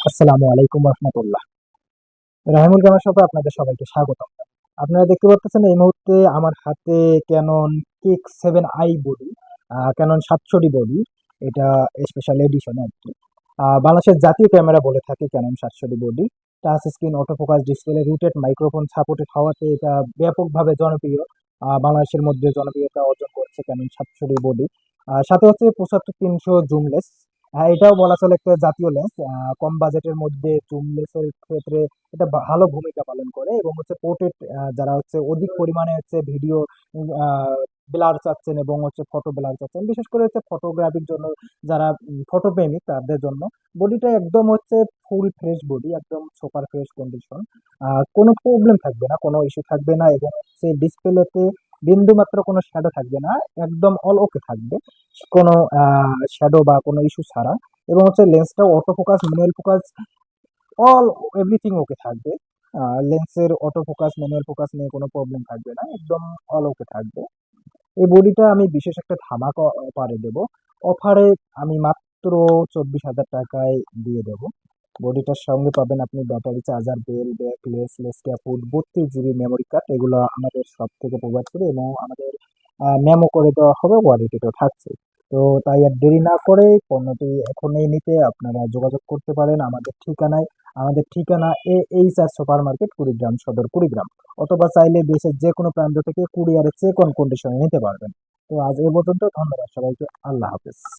আসসালামু আলাইকুম রহমতুল্লাহ। রাহিমুল কামার শপে আপনাদের সবাইকে স্বাগতম। আপনারা দেখতে পাচ্ছেন এই মুহূর্তে আমার হাতে Canon Kiss 7i body, Canon 700D body. এটা স্পেশাল এডিশন আর কি। বাংলাদেশের জাতীয় ক্যামেরা বলে থাকে Canon 700D body. Touch screen, autofocus display, rooted microphone supported হওয়াতে এটা ব্যাপকভাবে জনপ্রিয়। বাংলাদেশের মধ্যে জনপ্রিয়তা অর্জন করছে ক্যানন 700D বডি। সাথে হচ্ছে 75-300 জুমলেস। হ্যাঁ, এটাও বলা চলে একটা জাতীয় লেন্স। কম বাজেটের মধ্যে জুম লেন্সের ক্ষেত্রে এটা ভালো ভূমিকা পালন করে এবং হচ্ছে পোর্ট্রেট, যারা হচ্ছে অধিক পরিমাণে হচ্ছে ভিডিও ব্লার চাচ্ছেন এবং হচ্ছে ফটো ব্লার চাচ্ছেন, বিশেষ করে হচ্ছে ফটোগ্রাফির জন্য, যারা ফটো প্রেমিক তাদের জন্য বডিটা একদম হচ্ছে ফুল ফ্রেশ বডি, একদম সুপার ফ্রেশ কন্ডিশন। কোনো প্রবলেম থাকবে না, কোনো ইস্যু থাকবে না এবং হচ্ছে ডিসপ্লেতে বিন্দু মাত্র কোনো শ্যাডো থাকবে না, একদম অল ওকে থাকবে, কোনো শ্যাডো বা কোনো ইস্যু ছাড়া। এবং হচ্ছে লেন্সটাও auto focus, manual focus, all everything okay থাকবে। লেন্সের অটো ফোকাস, ম্যানুয়াল ফোকাস নিয়ে কোনো প্রবলেম থাকবে না, একদম অল ওকে থাকবে। এই বডিটা আমি বিশেষ একটা ধামাকা অফারে দেব। অফারে আমি মাত্র 24,000 টাকায় দিয়ে দেব। বডিটার সঙ্গে পাবেন আপনি battery, charger, belt, bag, lens cap, 32 GB memory card. এগুলো আমাদের সব থেকে প্রোভাইড করে এবং আমাদের মেমো করে দেওয়া হবে, ওয়ারেন্টিটাও থাকছে। তো তাই আর দেরি না করে পণ্যটি এখনই নিতে আপনারা যোগাযোগ করতে পারেন আমাদের ঠিকানায়। আমাদের ঠিকানা এইচআর সুপার মার্কেট, কুড়িগ্রাম সদর, কুড়িগ্রাম। অথবা চাইলে দেশের যে কোনো প্রান্ত থেকে কুরিয়ারে চেক অন কন্ডিশনে নিতে পারবেন। তো আজ এ পর্যন্ত, ধন্যবাদ সবাইকে, আল্লাহ হাফেজ।